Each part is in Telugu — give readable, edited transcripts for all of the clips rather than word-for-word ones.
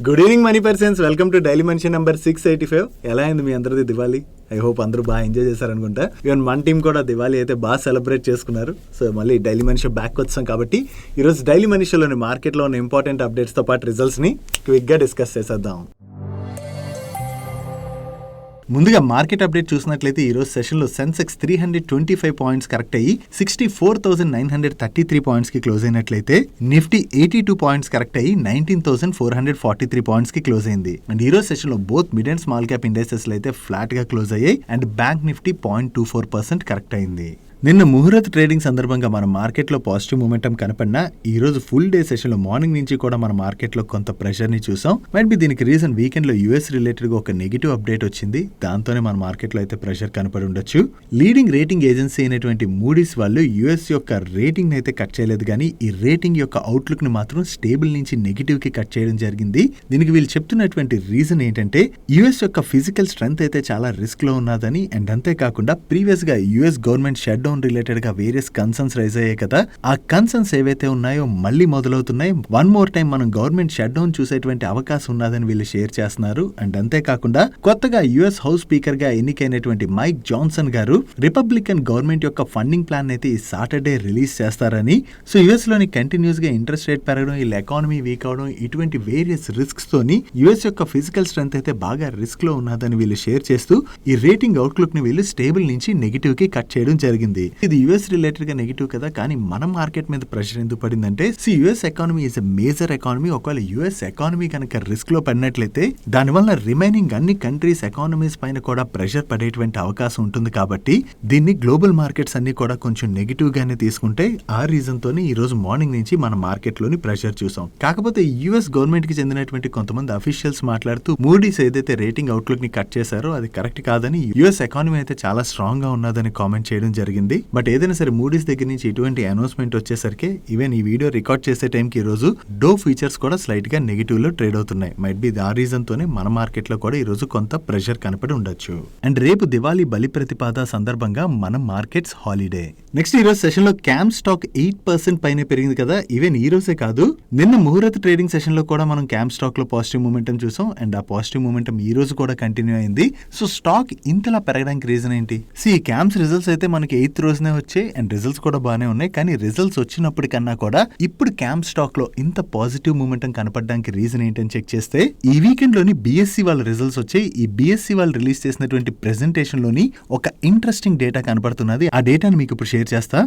Good evening money persons, welcome to daily మనిషి నంబర్ 685. ఎలా అయింది మీ అందరిది దివాళీ? ఐ హోప్ అందరూ బాగా ఎంజాయ్ చేశారనుకుంటా. ఈవెన్ మన టీం కూడా దివాళీ అయితే బాగా సెలబ్రేట్ చేసుకున్నారు. సో మళ్ళీ డైలీ మనిషి బ్యాక్ వచ్చాం కాబట్టి ఈరోజు డైలీ మనిషిలోని మార్కెట్లో ఉన్న ఇంపార్టెంట్ అప్డేట్స్తో పాటు రిజల్ట్స్ని క్విక్గా డిస్కస్ చేసేద్దాం. ముందుగా మార్కెట్ అప్డేట్ చూసినట్లయితే ఈరోజు సెషన్లో సెన్సెక్స్ 325 పాయింట్స్ కరెక్ట్ అయ్యి 64,933 పాయింట్స్కి క్లోజ్ అయినట్లయితే నిఫ్టీ 82 పాయింట్స్ కరెక్ట్ అయ్యి 19,443 పాయింట్స్కి క్లోజ్ అయింది. అండ్ ఈరోజు సెషన్లో both mid and small cap ఇండెక్సెస్లో అయితే ఫ్లాట్గా క్లోజ్ అయ్యాయి. అండ్ బ్యాంక్ నిఫ్టీ 0.24% కరెక్ట్ అయింది. నిన్న ముహూర్త ట్రేడింగ్ సందర్భంగా మన మార్కెట్లో పాజిటివ్ మూమెంటం కనపడినా ఈ రోజు ఫుల్ డే సెషన్లో మార్నింగ్ నుంచి కూడా మన మార్కెట్లో కొంత ప్రెషర్ని చూసాం. మైట్ బి దీనికి రీజన్ వీకెండ్లో యూఎస్ రిలేటెడ్గా ఒక నెగిటివ్ అప్డేట్ వచ్చింది. దాంతోనే మన మార్కెట్లో అయితే ప్రెషర్ కనపడి ఉండొచ్చు. లీడింగ్ రేటింగ్ ఏజెన్సీ అయినటువంటి మూడీస్ వాళ్ళు యూఎస్ యొక్క రేటింగ్ అయితే కట్ చేయలేదు, కానీ ఈ రేటింగ్ యొక్క అవుట్లుక్ ని మాత్రం స్టేబుల్ నుంచి నెగిటివ్ కి కట్ చేయడం జరిగింది. దీనికి వీళ్ళు చెప్తున్నటువంటి రీజన్ ఏంటంటే యూఎస్ యొక్క ఫిజికల్ స్ట్రెంగ్త్ అయితే చాలా రిస్క్ లో ఉన్నదని, అండ్ అంతేకాకుండా ప్రీవియస్ గా US government shut down related గా వేరియస్ కన్సర్న్స్ రైజ్ అయ్యాయి కదా. ఆ కన్సర్న్స్ ఏవైతే ఉన్నాయో మళ్ళీ మొదలవుతున్నాయి. వన్ మోర్ టైం మనం గవర్నమెంట్ షట్ డౌన్ చూసేటువంటి అవకాశం ఉన్నదని వీళ్ళు షేర్ చేస్తున్నారు. అండ్ అంతేకాకుండా కొత్తగా యుఎస్ హౌస్ స్పీకర్ గా ఎన్నికైనటువంటి మైక్ జాన్సన్ గారు రిపబ్లికన్ గవర్నమెంట్ యొక్క ఫండింగ్ ప్లాన్ అయితే ఈ సాటర్డే రిలీజ్ చేస్తారని, సో యుఎస్ లోని కంటిన్యూస్ గా ఇంట్రెస్ట్ రేట్ పెరగడం, ఈ ఎకానమీ వీక్ అవడం, ఇటువంటి వేరియస్ రిస్క్స్ తోని యుఎస్ యొక్క ఫిజికల్ స్ట్రెంగ్త్ అయితే బాగా రిస్క్ లో ఉన్నదని వీళ్ళు షేర్ చేస్తూ ఈ రేటింగ్ అవుట్లుక్ ని వీళ్ళు స్టేబుల్ నుంచి నెగిటివ్ కి కట్ చేయడం జరిగింది. ఇది యుఎస్ రిలేటెడ్ గా నెగిటివ్ కదా, కానీ మన మార్కెట్ మీద ప్రెషర్ ఎందుకు పడిందంటే US economy is a major economy. ఒకవేళ యుఎస్ ఎకానమీ కనుక రిస్క్ లో పడినట్లయితే దానివల్ల రిమైనింగ్ అన్ని కంట్రీస్ ఎకానమీస్ పైన కూడా ప్రెషర్ పడేటువంటి అవకాశం ఉంటుంది. కాబట్టి దీన్ని గ్లోబల్ మార్కెట్స్ అన్ని కూడా కొంచెం నెగిటివ్ గానే తీసుకుంటే ఆ రీజన్ తోనే ఈ రోజు మార్నింగ్ నుంచి మన మార్కెట్ లోని ప్రెషర్ చూసాం. కాకపోతే యుఎస్ గవర్నమెంట్ కి చెందినటువంటి కొంతమంది అఫీషియల్స్ మాట్లాడుతూ మూడీస్ ఏదైతే రేటింగ్ అవుట్లుక్ ని కట్ చేశారో అది కరెక్ట్ కాదని, యుఎస్ ఎకానమీ అయితే చాలా స్ట్రాంగ్ గా ఉన్నదని కామెంట్ చేయడం జరిగింది. బట్ ఏదైనా సరే మూడీస్ దగ్గర నుంచి ఇటువంటి అనౌన్స్మెంట్ వచ్చేసరికి ఈవెన్ ఈ వీడియో రికార్డ్ చేసే టైంకి ఈ రోజు డో ఫీచర్స్ కూడా స్లైట్ గా నెగిటివ్ లో ట్రేడ్ అవుతున్నాయి. మైట్ బి ఆ రీజన్ తోనే మన మార్కెట్ లో కూడా ఈ రోజు కొంత ప్రెషర్ కనపడి ఉండొచ్చు. అండ్ రేపు దివాళీ బలి ప్రతిపాద సందర్భంగా మన మార్కెట్స్ హాలిడే. నెక్స్ట్ ఈ రోజు సెషన్ లో క్యామ్ స్టాక్ 8% పైన పెరిగింది కదా. ఈవెన్ ఈ రోజే కాదు, నిన్న ముహూర్త ట్రేడింగ్ సెషన్ లో కూడా మనం క్యామ్ స్టాక్ లో పాజిటివ్ మూమెంటం చూసాం. అండ్ ఆ పాజిటివ్ మూమెంటం ఈ రోజు కూడా కంటిన్యూ అయింది. సో స్టాక్ ఇంతలా పెరగడానికి రీజన్ ఏంటి? ఈ క్యామ్స్ రిజల్ట్స్ అయితే మనకి 8th రోజునే వచ్చాయి. అండ్ రిజల్ట్స్ కూడా బాగానే ఉన్నాయి. కానీ రిజల్ట్స్ వచ్చినప్పటికన్నా కూడా ఇప్పుడు క్యామ్ స్టాక్ లో ఇంత పాజిటివ్ మూమెంటం కనపడడానికి రీజన్ ఏంటని చెక్ చేస్తే ఈ వీకెండ్ లోని బిఎస్సి వాళ్ళ రిజల్ట్స్ వచ్చాయి. ఈ బిఎస్సి వాళ్ళు రిలీజ్ చేసినటువంటి ప్రెజెంటేషన్ లోని ఒక ఇంట్రెస్టింగ్ డేటా కనపడుతున్నది. ఆ డేటాని మీకు ఇప్పుడు షేర్ చేస్తా.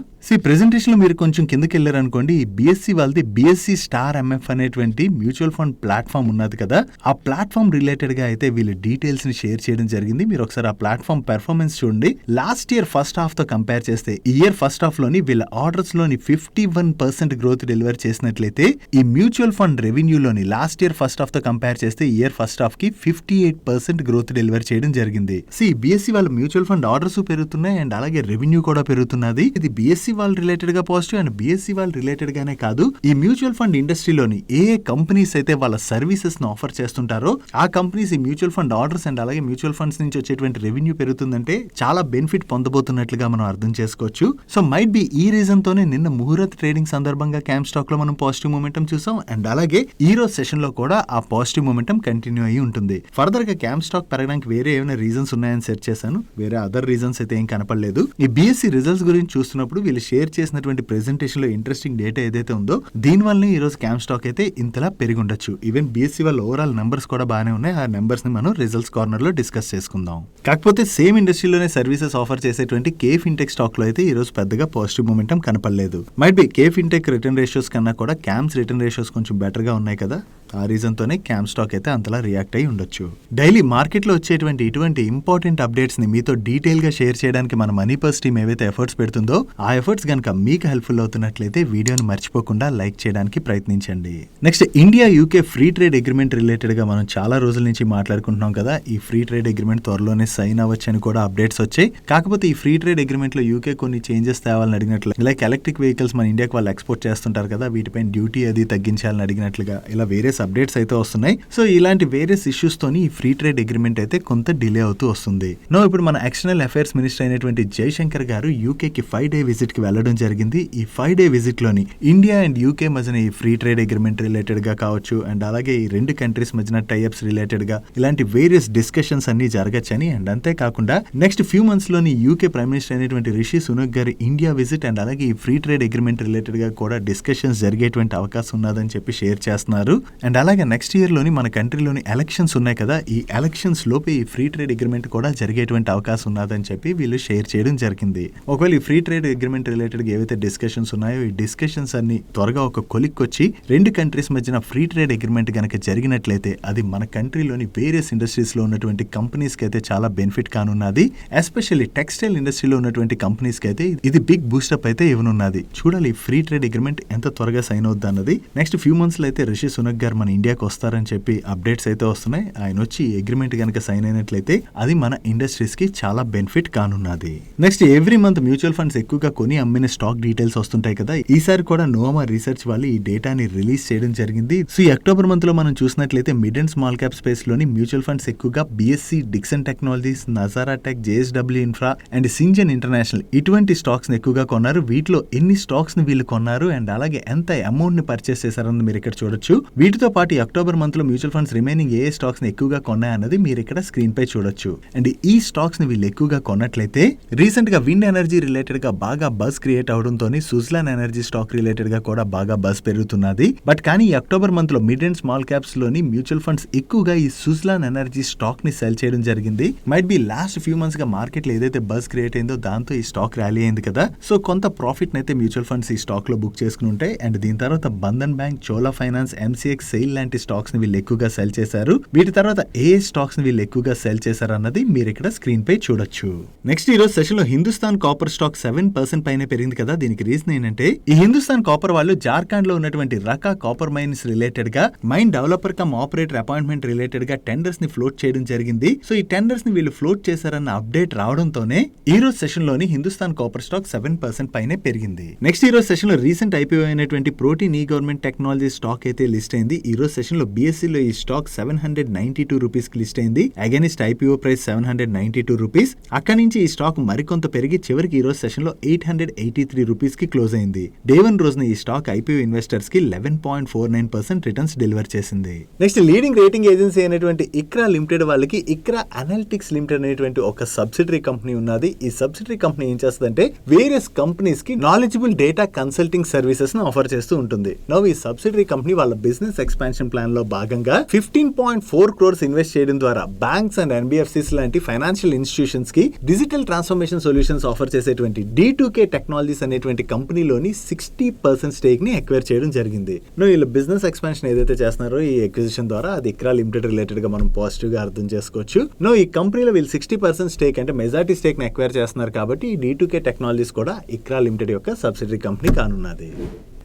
ప్రెజెంటేషన్ లో మీరు కొంచెం కిందకి వెళ్ళారనుకోండి, ఈ బిఎస్సి వాళ్ళది బిఎస్సి స్టార్ ఎంఎఫ్ అనేటువంటి మ్యూచువల్ ఫండ్ ప్లాట్ఫామ్ ఉన్నది కదా. ఆ ప్లాట్ఫామ్ రిలేటెడ్ గా అయితే వీళ్ళు డీటెయిల్స్ ని షేర్ చేయడం జరిగింది. మీరు ఒకసారి ఆ ప్లాట్ఫామ్ పెర్ఫార్మెన్స్ చూడండి. లాస్ట్ ఇయర్ ఫస్ట్ హాఫ్ తో కంపేర్ చేస్తే ఈ ఇయర్ ఫస్ట్ హాఫ్ లోని వీళ్ళ ఆర్డర్స్ లోని 51% గ్రోత్ డెలివర్ చేసినట్లయితే ఈ మ్యూచువల్ ఫండ్ రెవెన్యూలోని లాస్ట్ ఇయర్ ఫస్ట్ హాఫ్ తో కంపేర్ చేస్తే ఈ ఇయర్ ఫస్ట్ హాఫ్ కి 58% గ్రోత్ డెలివర్ చేయడం జరిగింది. బిఎస్సి వాళ్ళ మ్యూచువల్ ఫండ్ ఆర్డర్స్ పెరుగుతున్నాయి అండ్ అలాగే రెవెన్యూ కూడా పెరుగుతున్నది. ఇది బిఎస్సి వాళ్ళ రిలేటెడ్ గా పాజిటివ్. అండ్ బిఎస్సి వాళ్ళ రిలేటెడ్ గానే కాదు, ఈ మ్యూచువల్ ఫండ్ ఇండస్ట్రీలోని ఏ కంపెనీస్ అయితే వాళ్ళ సర్వీసెస్ ను ఆఫర్ చేస్తుంటారో ఆ కంపెనీస్ ఈ మ్యూచువల్ ఫండ్ ఆర్డర్స్ అండ్ అలాగే మ్యూచువల్ ఫండ్స్ నుంచి వచ్చేటువంటి రెవెన్యూ పెరుగుతుందంటే చాలా బెనిఫిట్ పొందబోతున్నట్లుగా మనం అర్థం చేసుకోవచ్చు. సో మైట్ బి ఈ రీజన్ తోనే నిన్న ముహూర్త ట్రేడింగ్ సందర్భంగా క్యామ్ స్టాక్ లో మనం పాజిటివ్ మూమెంటం చూసాం. అండ్ అలాగే ఈ రోజు సెషన్ లో కూడా ఆ పాజిటివ్ మూమెంటం కంటిన్యూ అయ్యి ఉంటుంది. ఫర్దర్ గా క్యామ్ స్టాక్ పెరగడానికి వేరే ఏమైనా రీజన్స్ ఉన్నాయని సెర్చ్ చేశాను. వేరే అదర్ రీజన్స్ అయితే ఏం కనపడలేదు. ఈ బిఎస్సి రిజల్ట్స్ గురించి చూస్తున్నప్పుడు వీళ్ళు షేర్ చేసినటువంటి ప్రెజెంటేషన్ లో ఇంట్రెస్టింగ్ డేటా ఏదైతే ఉందో దీని వల్ల ఈ రోజు క్యామ్ స్టాక్ అయితే ఇంతలా పెరిగి ఉండొచ్చు. ఈవెన్ బిఎస్సి వాళ్ళ ఓవరాల్ నెంబర్స్ కూడా బాగానే ఉన్నాయి. ఆ నెంబర్స్ ని మనం రిజల్ట్స్ కార్నర్ లో డిస్కస్ చేసుకుందాం. కాకపోతే సేమ్ ఇండస్ట్రీలోనే సర్వీసెస్ ఆఫర్ చేసేటువంటి కే ఫిన్టెక్ స్టాక్ లో అయితే ఈ రోజు పెద్దగా పాజిటివ్ మూమెంటం కనపడలేదు. Might be K fintech return ratios కన్నా కూడా క్యామ్స్ రిటర్న్ రేషియోస్ కొంచెం బెటర్ గా ఉన్నాయి కదా. ఆ రీజన్ తోనే క్యామ్ స్టాక్ అయితే అంతలా రియాక్ట్ అయి ఉండొచ్చు. డైలీ మార్కెట్ లో వచ్చేటువంటి ఇటువంటి ఇంపార్టెంట్ అప్డేట్స్ ని మీతో డీటెయిల్ గా షేర్ చేయడానికి మన మనీ పర్స్ టీమ్ ఏవైతే ఎఫర్ట్స్ పెడుతుందో ఆ ఎఫర్ట్స్ గనక మీకు హెల్ప్ఫుల్ అవుతున్నట్లయితే వీడియోని మర్చిపోకుండా లైక్ చేయడానికి ప్రయత్నించండి. Next India UK free trade agreement related గా మనం చాలా రోజుల నుంచి మాట్లాడుకుంటున్నాం కదా. ఈ ఫ్రీ ట్రేడ్ అగ్రిమెంట్ త్వరలోనే సైన్ అవ్వచ్చు అని కూడా అప్డేట్స్ వచ్చాయి. కాకపోతే ఈ ఫ్రీ ట్రేడ్ అగ్రిమెంట్ లో లో యూకే కొన్ని చేంజెస్ తేవాలని అడిగినట్లు, లైక్ ఎలక్ట్రిక్ వెహికల్స్ మన ఇండియాకి వాళ్ళు ఎక్స్పోర్ట్ చేస్తుంటారు కదా, వీటిపైన డ్యూటీ అది తగ్గించాలని అడిగినట్లుగా ఇలా వేరియస్ అప్డేట్స్ అయితే వస్తున్నాయి. సో ఇలాంటి వేరియస్ ఇష్యూస్ తోని ఈ ఫ్రీ ట్రేడ్ అగ్రిమెంట్ అయితే కొంత డిలే అవుతూ వస్తుంది. నో ఇప్పుడు మన ఎక్స్టర్నల్ అఫైర్స్ మినిస్టర్ అయినటువంటి జైశంకర్ గారు యూకేకి 5 day విజిట్ కి వెళ్లడం జరిగింది. ఈ 5 day విజిట్ లోని ఇండియా అండ్ యూకే మధ్యన ఈ ఫ్రీ ట్రేడ్ అగ్రిమెంట్ రిలేటెడ్ గా కావచ్చు, అండ్ అలాగే ఈ రెండు కంట్రీస్ మధ్యన టైఅప్స్ రిలేటెడ్ గా ఇలాంటి వేరియస్ డిస్కషన్స్ అన్ని జరగచ్చని, అండ్ అంతేకాకుండా నెక్స్ట్ ఫ్యూ మంత్స్ లోని యూకే ప్రైమ్ మినిస్టర్ అయినటువంటి రిషి సునక్ గారి ఇండియా విజిట్ అండ్ అలాగే ఈ ఫ్రీ ట్రేడ్ అగ్రిమెంట్ రిలేటెడ్ గా కూడా డిస్కషన్స్ జరిగేటువంటి అవకాశం ఉన్నదని చెప్పి షేర్ చేస్తున్నారు. అండ్ అలాగే నెక్స్ట్ ఇయర్ లోని మన కంట్రీలోని ఎలక్షన్స్ ఉన్నాయి కదా, ఈ ఎలక్షన్స్ లోపే ఈ ఫ్రీ ట్రేడ్ అగ్రిమెంట్ కూడా జరిగేటువంటి అవకాశం ఉన్నదని చెప్పి వీళ్ళు షేర్ చేయడం జరిగింది. ఒకవేళ ఈ ఫ్రీ ట్రేడ్ అగ్రిమెంట్ రిలేటెడ్ గా ఏవైతే డిస్కషన్స్ ఉన్నాయో ఈ డిస్కషన్స్ అన్ని త్వరగా ఒక కొలిక్కొచ్చి రెండు కంట్రీస్ మధ్యన ఫ్రీ ట్రేడ్ అగ్రిమెంట్ కనుక జరిగినట్లయితే అది మన కంట్రీలోని వేరియస్ ఇండస్ట్రీస్ లో ఉన్నటువంటి కంపెనీస్ కి అయితే చాలా బెనిఫిట్ కానున్నది. ఎస్పెషల్లీ టెక్స్టైల్ ఇండస్ట్రీలో ఉన్నటువంటి కంపెనీస్ కి అయితే ఇది బిగ్ బూస్టప్ అయితే ఇవ్వనున్నది. చూడాలి ఫ్రీ ట్రేడ్ అగ్రిమెంట్ ఎంత త్వరగా సైన్ అవుద్ది అన్నది. నెక్స్ట్ ఫ్యూ మంత్స్ లో అయితే రిషి సునక్ గారు మన ఇండియాకి వస్తారని చెప్పి అప్డేట్స్ అయితే వస్తున్నాయి. ఆయన వచ్చి అగ్రిమెంట్ కనుక సైన్ అయినట్లయితే అది మన ఇండస్ట్రీస్ కి చాలా బెనిఫిట్ కానున్నది. Next every month mutual funds ఎక్కువగా కొని అమ్మిన స్టాక్ డీటెయిల్స్ వస్తుంటాయి కదా, ఈసారి కూడా నోవా రీసెర్చ్ వాళ్ళు ఈ డేటాని రిలీజ్ చేయడం జరిగింది. సో ఈ అక్టోబర్ మంత్ లో మనం చూసినట్లయితే mid and small cap space లోని మ్యూచువల్ ఫండ్స్ ఎక్కువగా BSE, Dixon technologies, Nazara tech, JSW infra and సింజన్ international ఇటువంటి స్టాక్స్ ని ఎక్కువగా కొన్నారు. వీటిలో ఎన్ని స్టాక్స్ ని వీళ్ళు కొన్నారు అండ్ అలాగే ఎంత అమౌంట్ ని పర్చేస్ చేశారన్నది మీరు ఇక్కడ చూడొచ్చు. వీటితో పాటు ఈ అక్టోబర్ మంత్ లో మ్యూచువల్ ఫండ్స్ రిమైనింగ్ ఏ స్టాక్స్ ని ఎక్కువగా కొన్నాయన్నది మీరు ఇక్కడ స్క్రీన్ పై చూడొచ్చు. అండ్ ఈ స్టాక్స్ ని వీళ్ళు ఎక్కువగా కొన్నట్లయితే రీసెంట్ గా విండ్ ఎనర్జీ రిలేటెడ్ గా బాగా బజ్ క్రియేట్ అవడంతో సుజ్లాన్ ఎనర్జీ స్టాక్ రిలేటెడ్ గా కూడా బాగా బజ్ పెరుగుతున్నది. బట్ కానీ ఈ అక్టోబర్ మంత్ లో మిడ్ అండ్ స్మాల్ క్యాప్స్ లోని మ్యూచువల్ ఫండ్స్ ఎక్కువగా ఈ సుజ్లాన్ ఎనర్జీ స్టాక్ ని సెల్ చేయడం జరిగింది. Might be last few months గా మార్కెట్ లో ఏదైతే బజ్ క్రియేట్ అయిందో దాంతో ఈ స్టాక్ ర్యాలీ అయింది కదా, సో కొంత ప్రాఫిట్ అయితే మ్యూచువల్ ఫండ్స్ ఈ స్టాక్ లో బుక్ చేసుకుని ఉంటాయి. అండ్ దీని తర్వాత Bandhan bank, Chola finance, MCX, SAIL లాంటి స్టాక్స్ ని వీళ్ళు ఎక్కువగా సెల్ చేశారు. వీటి తర్వాత ఏ స్టాక్స్ ని వీళ్ళు ఎక్కువగా సెల్ చేశారు అన్నది మీరు ఇక్కడ స్క్రీన్ పై చూడొచ్చు. నెక్స్ట్ ఈ రోజు సెషన్ లో హిందుస్థాన్ కాపర్ స్టాక్ 7% పైన పెరిగింది కదా, దీనికి రీజన్ ఏంటంటే ఈ హిందుస్థాన్ కాపర్ వాళ్ళు జార్ఖండ్ లో ఉన్నటువంటి రకా కాపర్ మైన్స్ రిలేటెడ్ గా mine developer cum operator appointment related గా టెండర్స్ ని ఫ్లోట్ చేయడం జరిగింది. సో ఈ టెండర్స్ ని వీళ్ళు ఫ్లోట్ చేశారన్న అప్డేట్ రావడంతోనే ఈ రోజు సెషన్ లోని హిందుస్థాన్ కాపర్ స్టాక్ 7% పైనే పెరిగింది. నెక్స్ట్ ఈ రోజు సెషన్ లో రీసెంట్ IPO అయినటువంటి ప్రోటీన్ ఈ గవర్నమెంట్ టెక్నాలజీ స్టాక్ అయితే లిస్ట్ అయింది. ఈ రోజు సెషన్ లో BSE లో ఈ స్టాక్ 792 రూపీస్ కి లిస్ట్ అయింది. Against IPO price 792 rupees. అక్కడి నుంచి ఈ స్టాక్ మరికొంత పెరిగి చివరికి ఈ రోజు సెషన్ లో 883 రూపీస్ కి క్లోజ్ అయింది. డే 1 రోజున ఈ స్టాక్ IPO ఇన్వెస్టర్స్ కి 11.49% రిటర్న్స్ డెలివర్ చేసింది. నెక్స్ట్ లీడింగ్ రేటింగ్ ఏజెన్సీ అయినటువంటి ICRA లిమిటెడ్ వాళ్ళకి ICRA అనలిటిక్స్ లిమిటెడ్ అనేటువంటి ఒక సబ్సిడరీ కంపెనీ ఉన్నది. ఈ సబ్సిడరీ కంపెనీ ఏం చేస్తుందంటే వేరియస్ కంపెనీస్ కి నాలెడ్జబుల్ డేటా కన్సల్టింగ్ సర్వీసెస్ ను ఆఫర్ చేస్తూ ఉంటుంది. నౌ ఈ సబ్సిడరీ కంపెనీ వాళ్ళ బిజినెస్ ఎక్స్పాన్షన్ ప్లాన్ లో భాగంగా 15.4 crores ఇన్వెస్ట్ చేయడం ద్వారా బ్యాంక్స్ అండ్ NBFCs లాంటి ఫైనాన్షియల్ ఇన్స్టిట్యూషన్స్ కి డిజిటల్ ట్రాన్స్ఫర్మేషన్ సొల్యూషన్స్ ఆఫర్ చేసేటువంటి D2K టెక్నాలజీస్ అనేటువంటి కంపెనీలోని 60% స్టేక్ ని అక్వైర్ చేయడం జరిగింది. నో వీళ్ళ బిజినెస్ ఎక్స్పాన్షన్ ఏదైతే చేస్తున్నారో ఈ అక్విజిషన్ ద్వారా అది ICRA లిమిటెడ్ రిలేటెడ్ గా మనం పాజిటివ్ గా అర్థం చేసుకోవచ్చు. నో ఈ కంపెనీలో వీళ్ళు 60% స్టేక్ అంటే మెజారిటీ స్టేక్ ని అక్వైర్ చేస్తున్నారు కాబట్టి ఈ D2K టెక్నాలజీస్ కూడా ICRA లిమిటెడ్ యొక్క సబ్సిడరీ కంపెనీ కానున్నది.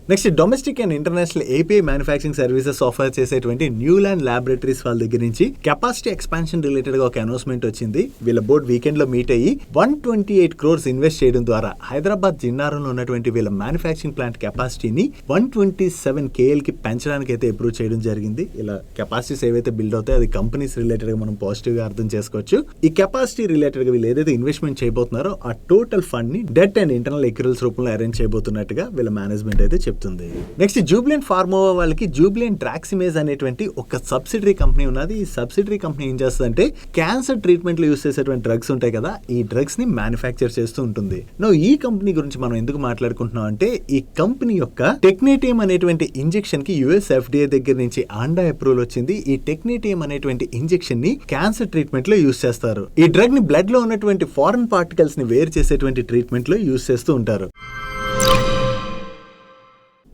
Next domestic and international API manufacturing services offer చేసేటువంటి న్యూలాండ్ ల్యాబొరేటరీస్ వాళ్ళ దగ్గర నుంచి కెపాసిటీ ఎక్స్పాన్షన్ రిలేటెడ్ గా ఒక అనౌన్స్మెంట్ వచ్చింది. వీళ్ళ బోర్డ్ వీకెండ్ లో మీట్ అయ్యి 128 crores ఇన్వెస్ట్ చేయడం ద్వారా హైదరాబాద్ జిన్నారంలో ఉన్నటువంటి వీళ్ళ మ్యానుఫ్యాక్చరింగ్ ప్లాంట్ కెపాసిటీని 127 KL కి పెంచడానికి అయితే అప్రూవ్ చేయడం జరిగింది. ఇలా కెపాసిటీస్ ఏవైతే బిల్డ్ అవుతాయో అది కంపెనీస్ రిలేటెడ్ గా మనం పాజిటివ్ గా అర్థం చేసుకోవచ్చు. ఈ కెపాసిటీ రిలేటెడ్ గా వీళ్ళు ఏదైతే ఇన్వెస్ట్మెంట్ చేయబోతున్నారో ఆ టోటల్ ఫండ్ ని డెట్ అండ్ ఇంటర్నల్ ఎక్యూరల్స్ రూపంలో అరేంజ్ చేయబోతున్నట్టుగా వీళ్ళ మేనేజ్మెంట్ అయితే చెప్తుంది. నెక్స్ట్ జూబిలెంట్ ఫార్మోవా వాళ్ళకి జూబిలెంట్ డ్రాక్సిమేజ్ అనేటువంటి ఒక సబ్సిడరీ కంపెనీ ఉన్నది. ఈ సబ్సిడరీ కంపెనీ ఏం చేస్తుందంటే క్యాన్సర్ ట్రీట్మెంట్ లో యూస్ చేసేటువంటి డ్రగ్స్ ఉంటాయి కదా, ఈ డ్రగ్స్ ని మ్యానుఫ్యాక్చర్ చేస్తూ ఉంటుంది. నో ఈ కంపెనీ గురించి మనం ఎందుకు మాట్లాడుకుంటున్నాం అంటే ఈ కంపెనీ యొక్క టెక్నేటియం అనేటువంటి ఇంజెక్షన్ కి USFDA దగ్గర నుంచి ఆండా అప్రూవల్ వచ్చింది. ఈ టెక్నేటియం అనేటువంటి ఇంజెక్షన్ ని క్యాన్సర్ ట్రీట్మెంట్ లో యూస్ చేస్తారు. ఈ డ్రగ్ ని బ్లడ్ లో ఉన్నటువంటి ఫారెన్ పార్టికల్స్ ని వేరు చేసేటువంటి ట్రీట్మెంట్ లో యూస్ చేస్తూ ఉంటారు.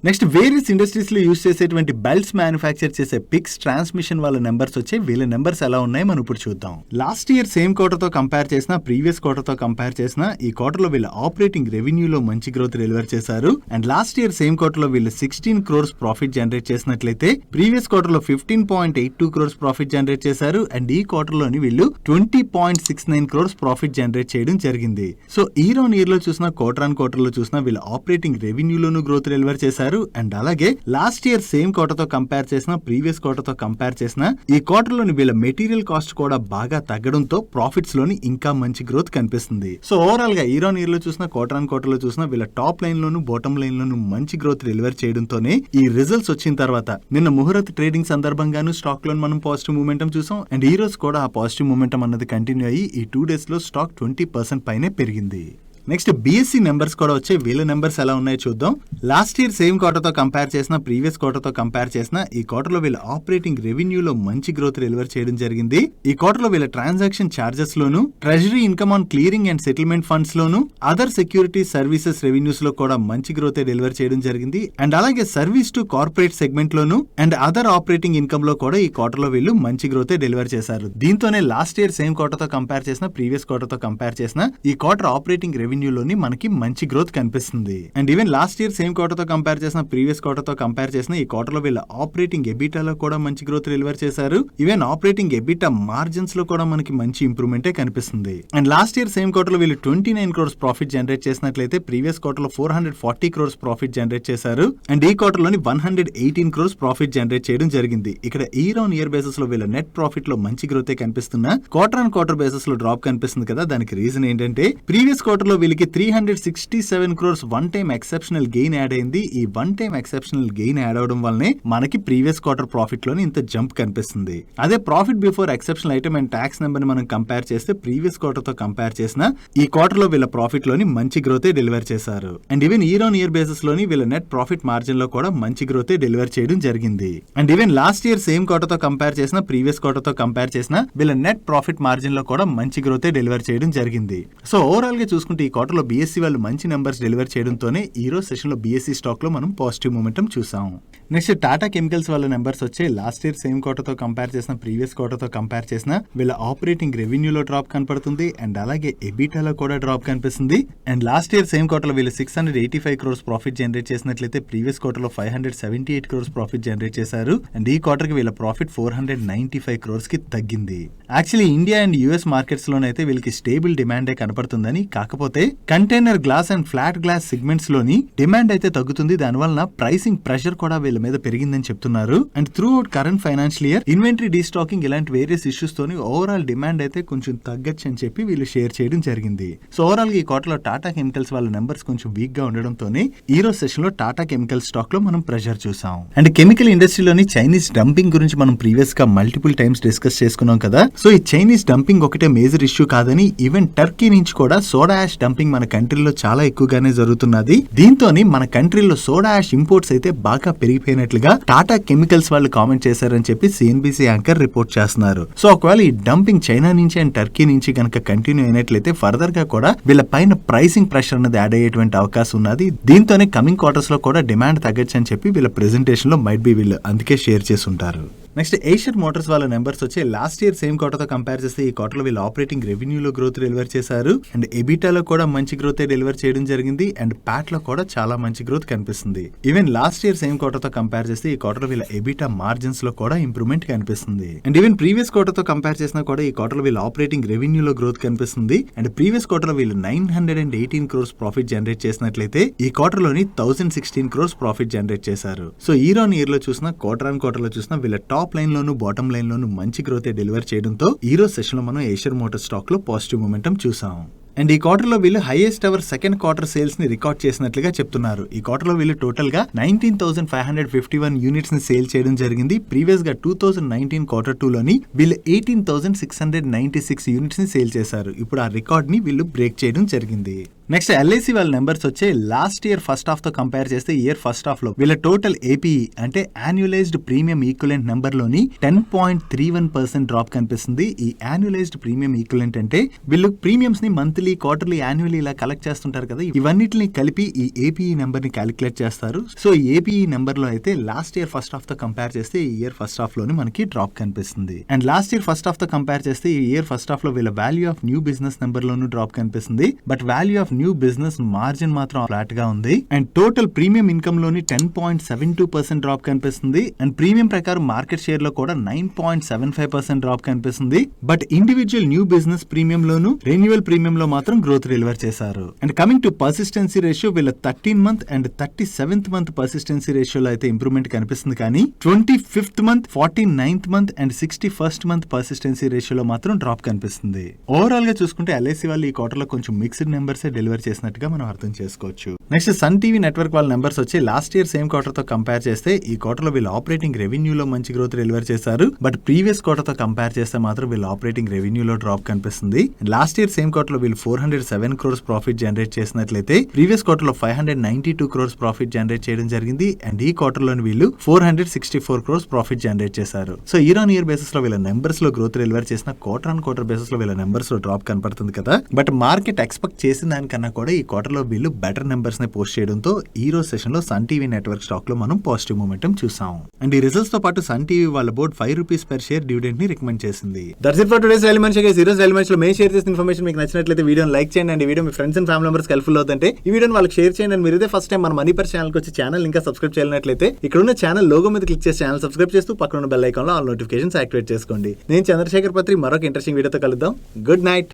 నెక్స్ట్ వేరియస్ ఇండస్ట్రీస్ లో యూస్ చేసేటువంటి బెల్ట్స్ మ్యానుఫ్యాక్చర్ చేసే పిక్స్ ట్రాన్స్మిషన్ వాళ్ళ నెంబర్స్ వచ్చాయి. వీళ్ళ నెంబర్స్ ఎలా ఉన్నాయి మనం ఇప్పుడు చూద్దాం. లాస్ట్ ఇయర్ సేమ్ క్వార్టర్ తో కంపేర్ చేసిన, ప్రీవియస్ క్వార్టర్ తో కంపేర్ చేసిన ఈ క్వార్టర్ లో వీళ్ళ ఆపరేటింగ్ రెవెన్యూలో మంచి గ్రోత్ డెలివర్ చేశారు. And last year same quarter లో వీళ్ళు 16 crores ప్రాఫిట్ జనరేట్ చేసినట్లయితే ప్రీవియస్ క్వార్టర్ లో 15.82 crores ప్రాఫిట్ జనరేట్ చేశారు. అండ్ ఈ క్వార్టర్ లోని వీళ్ళు 20.69 crores ప్రాఫిట్ జనరేట్ చేయడం జరిగింది. సో ఇయర్ ఆన్ ఇయర్ లో చూసిన, క్వార్టర్ ఆన్ క్వార్టర్ లో చూసిన వీళ్ళ ఆపరేటింగ్ రెవెన్యూలోను గ్రోత్ డెలివర్ చేశారు. అండ్ అలాగే లాస్ట్ ఇయర్ సేమ్ క్వార్టర్ తో కంపేర్ చేసిన, ప్రీవియస్ క్వార్టర్ తో కంపేర్ చేసిన ఈ క్వార్టర్ లోని వీళ్ళ మెటీరియల్ కాస్ట్ కూడా బాగా తగ్గడంతో ప్రాఫిట్స్ లోని ఇంకా మంచి గ్రోత్ కనిపిస్తుంది. సో ఓవరాల్ గా ఇయర్ ఆన్ ఇయర్ లో చూసిన, క్వార్టర్ ఆన్ క్వార్టర్ లో చూసిన వీళ్ళ టాప్ లైన్ లోను బాటమ్ లైన్ లోను మంచి గ్రోత్ డెలివర్ చేయడంతోనే ఈ రిజల్ట్స్ వచ్చిన తర్వాత నిన్న ముహూర్త ట్రేడింగ్ సందర్భంగాను స్టాక్ లో మనం పాజిటివ్ మూమెంటం చూసాం. అండ్ ఈ రోజు కూడా ఆ పాజిటివ్ మూమెంటం అన్నది కంటిన్యూ అయ్యి ఈ 2 days లో స్టాక్ 20% పైనే పెరిగింది. నెక్స్ట్ BSE నెంబర్స్ కూడా వచ్చాయి. వీళ్ళ నెంబర్స్ ఎలా ఉన్నాయో చూద్దాం. లాస్ట్ ఇయర్ సేమ్ క్వార్టర్ తో కంపేర్ చేసిన, ప్రీవియస్ క్వార్టర్ తో కంపేర్ చేసిన ఈ క్వార్టర్ లో వీళ్ళ ఆపరేటింగ్ రెవెన్యూలో మంచి గ్రోత్ డెలివర్ చేయడం జరిగింది. ఈ క్వార్టర్ లో వీళ్ళ transaction charges loan, treasury income on clearing and settlement funds loan, other security services revenues లో కూడా మంచి గ్రోత్ డెలివర్ చేయడం జరిగింది. అండ్ అలాగే service to corporate segment loan and other operating income లో కూడా ఈ క్వార్టర్ లో వీళ్ళు మంచి గ్రోత్ డెలివర్ చేశారు. దీంతోనే లాస్ట్ ఇయర్ సేమ్ క్వార్టర్ తో కంపేర్ చేసిన, ప్రీవియస్ క్వార్టర్ తో కంపేర్ చేసిన ఈ క్వార్టర్ ఆపరేటింగ్ రెవెన్యూలోని మనకి మంచి గ్రోత్ కనిపిస్తుంది. And even last year same quarter తో కంపేర్ చేసిన, ప్రీవియస్ క్వార్టర్ తో కంపేర్ చేసిన ఈ క్వార్టర్ లో వీళ్ళ ఆపరేటింగ్ ఎబిటాలో కూడా మంచి గ్రోత్ డెలివర్ చేశారు. ఈవెన్ ఆపరేటింగ్ ఎబిటా మార్జిన్స్ లో కూడా మనకి మంచి ఇంప్రూవ్మెంటే కనిపిస్తుంది. And last year same quarter లో వీళ్ళు 29 crores ప్రాఫిట్ జనరేట్ చేసినట్లయితే ప్రీవియస్ క్వార్టర్ లో 440 crores ప్రాఫిట్ జనరేట్ చేశారు. అండ్ ఈ క్వార్టర్ లోని 118 crores ప్రాఫిట్ జనరేట్ చేయడం జరిగింది. ఇక్కడ ఇయర్ ఆన్ ఇయర్ బేసిస్ లో వీళ్ళ నెట్ ప్రాఫిట్ లో మంచి గ్రోత్ కనిపిస్తున్నా, క్వార్టర్ ఆన్ క్వార్టర్ బేసిస్ లో డ్రాప్ కనిపిస్తుంది కదా. దానికి రీజన్ ఏంటంటే ప్రీవియస్ క్వార్టర్ లో వీళ్ళకి 367 crores one time exceptional gain add అయింది. ఈ one time exceptional gain add అవడం వల్లనే మనకి ప్రీవియస్ క్వార్టర్ ప్రాఫిట్ లోని ఇంత జంప్ కనిపిస్తుంది. అదే profit before exceptional item and tax number ని మనం కంపేర్ చేస్తే ప్రీవియస్ క్వార్టర్ తో కంపేర్ చేసిన ఈ క్వార్టర్ లో వీళ్ళ ప్రాఫిట్ లోని మంచి గ్రోత్ డెలివర్ చేశారు. And even year on year basis లోని వీళ్ళ నెట్ ప్రాఫిట్ మార్జిన్ లో కూడా మంచి గ్రోత్ డెలివర్ చేయడం జరిగింది. And even last year same quarter తో కంపేర్ చేసిన, ప్రీవియస్ క్వార్టర్ తో కంపేర్ చేసిన వీళ్ళ నెట్ ప్రాఫిట్ మార్జిన్ లో కూడా మంచి గ్రోత్ డెలివర్ చేయడం జరిగింది. సో ఓవరాల్ గా చూసుకుంటే ఈ క్వార్టర్ లో BSE వాళ్ళు మంచి నెంబర్స్ డెలివర్ చేయడంతోనే ఈ రోజు సెషన్ లో BSE స్టాక్ లో మనం పాజిటివ్ మూమెంటం చూసాం. నెక్స్ట్ టాటా కెమికల్స్ వాళ్ళ నెంబర్స్ వచ్చే లాస్ట్ ఇయర్ సేమ్ క్వార్టర్ తో కంపేర్ చేసిన, ప్రీవియస్ క్వార్టర్ తో కంపేర్ చేసిన వీళ్ళ ఆపరేటింగ్ రెవెన్యూలో డ్రాప్ కనపడుతుంది. అండ్ అలాగే ఎబిటాలో కూడా డ్రాప్ కనిపిస్తుంది. And last year same quarter లో వీళ్ళు 685 crores ప్రాఫిట్ జనరేట్ చేసినట్లయితే ప్రీవియస్ క్వార్టర్ లో 578 crores ప్రాఫిట్ జనరేట్ చేశారు. అండ్ ఈ క్వార్టర్ కి వీళ్ళ ప్రాఫిట్ 495 crores కి తగ్గింది. Actually India and US markets లోనైతే వీళ్ళకి స్టేబుల్ డిమాండే కనపడుతుందని, కాకపోతే container glass and flat glass segments లోని డిమాండ్ అయితే తగ్గుతుంది. దానివల్ల ప్రైసింగ్ ప్రెషర్ కూడా వీళ్ళ మీద పెరిగిందని చెప్తున్నారు. And throughout current financial year inventory destocking ఇలాంటి వేరియస్ ఇష్యూస్ తోని ఓవరాల్ డిమాండ్ అయితే కొంచెం తగ్గచ్చు అని చెప్పి వీళ్ళు షేర్ చేయడం జరిగింది. సో ఓవరాల్ గా ఈ క్వార్టర్ లో టాటా కెమికల్స్ వాళ్ళ నెంబర్స్ కొంచెం వీక్ గా ఉండడంతోనే ఈ రోజు సెషన్ లో టాటా కెమికల్ స్టాక్ లో మనం ప్రెషర్ చూసాం. అండ్ కెమికల్ ఇండస్ట్రీలోని చైనీస్ డంపింగ్ గురించి మనం ప్రీవియస్ గా మల్టిపుల్ టైమ్స్ డిస్కస్ చేసుకున్నాం కదా. సో ఈ చైనీస్ డంపింగ్ ఒకటే మేజర్ ఇష్యూ కాదని, ఈవెన్ టర్కీ నుంచి కూడా సోడా యాష్ డంపింగ్ మన కంట్రీలో చాలా ఎక్కువగానే జరుగుతున్నది. దీంతోని మన కంట్రీలో సోడా యాష్ ఇంపోర్ట్స్ అయితే బాగా పెరిగిపోయినట్లుగా టాటా కెమికల్స్ వాళ్ళు కామెంట్ చేశారని చెప్పి CNBC యాంకర్ రిపోర్ట్ చేస్తున్నారు. సో ఒకవేళ ఈ డంపింగ్ చైనా నుంచి అండ్ టర్కీ నుంచి కనుక కంటిన్యూ అయినట్లయితే ఫర్దర్ గా కూడా వీళ్ళ పైన ప్రైసింగ్ ప్రెషర్ అనేది యాడ్ అయ్యేటువంటి అవకాశం ఉన్నది. దీంతోనే కమింగ్ క్వార్టర్స్ లో కూడా డిమాండ్ తగ్గచ్చు అని చెప్పి వీళ్ళ ప్రెజెంటేషన్ లో మైట్ బి వీళ్ళు అందుకే షేర్ చేసి ఉంటారు. నెక్స్ట్ ఐషర్ మోటార్స్ వాళ్ళ నెంబర్స్ వచ్చి లాస్ట్ ఇయర్ సేమ్ క్వార్టర్ తో కంపేర్ చేస్తే ఈ క్వార్టర్ లో వీళ్ళు ఆపరేటింగ్ రెవెన్యూలో గ్రోత్ డెలివర్ చేశారు. అండ్ ఎబిటాలో కూడా మంచి గ్రోత్ డెలివర్ చేయడం జరిగింది. అండ్ ప్యాట్ లో కూడా చాలా మంచి గ్రోత్ కనిపిస్తుంది. Even last year same quarter తో కంపేర్ చేస్తే ఈ క్వార్టర్ లో వీళ్ళ ఎబిటా మార్జిన్స్ లో కూడా ఇంప్రూవ్మెంట్ కనిపిస్తుంది. అండ్ ఈవెన్ ప్రీవియస్ క్వార్టర్ తో కంపేర్ చేసినా కూడా ఈ క్వార్టర్ లో వీళ్ళ ఆపరేటింగ్ రెవెన్యూలో గ్రోత్ కనిపిస్తుంది. అండ్ ప్రీవియస్ క్వార్టర్ లో వీళ్ళు 918 crores ప్రాఫిట్ జనరేట్ చేసినట్లయితే ఈ క్వార్టర్ లోని 1016 crores ప్రాఫిట్ జనరేట్ చేశారు. సో ఇయర్ ఆన్ ఇయర్ లో చూసినా, క్వార్టర్ ఆన్ క్వార్టర్ లో చూసినా వీళ్ళ టాప్ లైన్ లోను బాటమ్ లైన్ లోను మంచి గ్రోత్ డెలివర్ చేయడంతో ఈ రోజు సెషన్ లో మనం ఐషర్ మోటార్ స్టాక్ లో పాజిటివ్ మూమెంటం చూసాం. అండ్ ఈ క్వార్టర్ లో వీళ్ళు highest ever second quarter sales ని రికార్డ్ చేసినట్లుగా చెప్తున్నారు. ఈ క్వార్టర్ లో వీళ్ళు టోటల్ గా 19,551 యూనిట్స్ ని సేల్ చేయడం జరిగింది. ప్రీవియస్ గా 2019 క్వార్టర్ 2 లోని వీళ్ళు 18,696 యూనిట్స్ ని సేల్ చేశారు. ఇప్పుడు ఆ రికార్డ్ ని వీళ్ళు బ్రేక్ చేయడం జరిగింది. నెక్స్ట్ ఎల్ఐసి వాళ్ళ నెంబర్స్ వచ్చే లాస్ట్ ఇయర్ ఫస్ట్ హాఫ్ తో కంపేర్ చేస్తే ఇయర్ ఫస్ట్ హాఫ్ లో వీళ్ళ టోటల్ ఏపీఈ అంటే యాన్యులైజ్డ్ ప్రీమియం ఈక్వలెంట్ నెంబర్ లోని 10.31% డ్రాప్ కనిపిస్తుంది. ఈ యాన్యులైజ్డ్ ప్రీమియం ఈక్వలెంట్ అంటే వీళ్ళు ప్రీమియమ్స్ ని మంత్లీ, క్వార్టర్లీ, యాన్యువల్లీ ఇలా కలెక్ట్ చేస్తుంటారు కదా, ఇవన్నిటిని కలిపి ఈ ఏపీఈ నెంబర్ ని క్యాలిక్యులేట్ చేస్తారు. సో ఈ ఏపీఈ నెంబర్ లో అయితే లాస్ట్ ఇయర్ ఫస్ట్ హాఫ్ తో కంపేర్ చేస్తే ఈ ఇయర్ ఫస్ట్ హాఫ్ లోని మనకి డ్రాప్ కనిపిస్తుంది. And last year first half తో కంపేర్ చేస్తే ఈ ఇయర్ ఫస్ట్ హాఫ్ లో వీళ్ళ value of new business number లోను డ్రాప్ కనిపిస్తుంది. But value of new business margin మాత్రం ఫ్లాట్ గా ఉంది. అండ్ టోటల్ ప్రీమియం ఇన్కమ్ లోని 10.72% డ్రాప్ కనిపిస్తుంది. అండ్ ప్రీమియం ప్రకారం మార్కెట్ షేర్ లో కూడా 9.75% డ్రాప్ కనిపిస్తుంది. But individual new business premium loan, renewal premium లో మాత్రం గ్రోత్ డెలివర్ చేశారు. And coming to persistency ratio, వీళ్ళ 13th month and 37th month persistency రేషియోలో అయితే ఇంప్రూవ్మెంట్ కనిపిస్తుంది. కానీ 25th month, 49th month and 61st month persistency రేషియోలో మాత్రం డ్రాప్ కనిపిస్తుంది. ఓవరాల్ గా చూసుకుంటే ఎల్ఐసి వాళ్ళు ఈ క్వార్టర్ లో కొంచెం మిక్స్డ్ నెంబర్స్ డెలివర్ చేసినట్టుగా మనం అర్థం చేసుకోవచ్చు. నెక్స్ట్ సన్ టీవీ నెట్వర్క్ వాళ్ళ నెంబర్స్ వచ్చి లాస్ట్ ఇయర్ సేమ్ క్వార్టర్ తో కంపేర్ చేస్తే ఈ క్వార్టర్ లో వీళ్ళు ఆపరేటింగ్ రెవెన్యూలో మంచి గ్రోత్ డెలివర్ చేశారు. బట్ ప్రీవియస్ క్వార్టర్ తో కంపేర్ చేస్తే మాత్రం వీళ్ళు ఆపరేటింగ్ రెవెన్యూలో డ్రాప్ కనిపిస్తుంది. లాస్ట్ ఇయర్ సేమ్ క్వార్టర్ లో వీళ్ళు 407 crores ప్రాఫిట్ జనరేట్ చేసినట్లయితే ప్రీవియస్ క్వార్టర్ లో 592 crores ప్రాఫిట్ జనరేట్ చేయడం జరిగింది. అండ్ ఈ క్వార్టర్ లో వీళ్ళు 464 crores ప్రాఫిట్ జనరేట్ చేశారు. So year on year basis లో వీళ్ళ నెంబర్స్ లో గ్రోత్ డెలివర్ చేసిన క్వార్టర్ ఆన్ క్వార్టర్ బేసిస్ లో వీళ్ళ నెంబర్స్ లో డ్రాప్ కనపడుతుంది కదా. బట్ మార్కెట్ ఎక్స్పెక్ట్ చేసిన దానికన్నా కూడా ఈ క్వార్టర్ లో వీళ్ళు బెటర్ నెంబర్స్ ని పోస్ట్ చేయడంతో ఈ రోజు సెషన్ లో సన్ టీవీ నెట్వర్క్ స్టాక్ లో మనం పాజిటివ్ మూమెంటం చూసాం. అండ్ ఈ రిజల్ట్స్ తో పాటు సన్ టీవీ వాళ్ళ బోర్డ్ ₹5 per share డివిడెండ్ ని రికమెండ్ చేసింది. That's it for today's daily మనిషి గైస్. ఈ రోజు డైలీ మనిషిలో మేము షేర్ చేసిన ఇన్ఫర్మేషన్ మీకు నచ్చినట్లయితే వీడియోని లైక్ చేయండి. అండ్ ఈ video me friends and family members helpful అవుతుంటే ఈ వీడియోని వాళ్ళకి షేర్ చేయండి. అండ్ మీరు ఇదే ఫస్ట్ టైం మన మనీ పర్ ఛానల్ కి వచ్చి ఛానల్ ఇంకా సబ్స్క్రైబ్ చేయాలన్నట్లయితే ఇక్కడ ఉన్న ఛానల్ లోగో మీద క్లిక్ చేసి ఛానల్ సబ్స్క్రైబ్ చేస్తూ పక్కన ఉన్న బెల్ ఐకాన్ లో ఆల్ నోటిఫికేషన్స్ యాక్టివేట్ చేసుకోండి. నేను చంద్రశేఖర్ పత్రి మరొక ఇంట్రెస్టింగ్ వీడియోతో కలుద్దాం. Good night.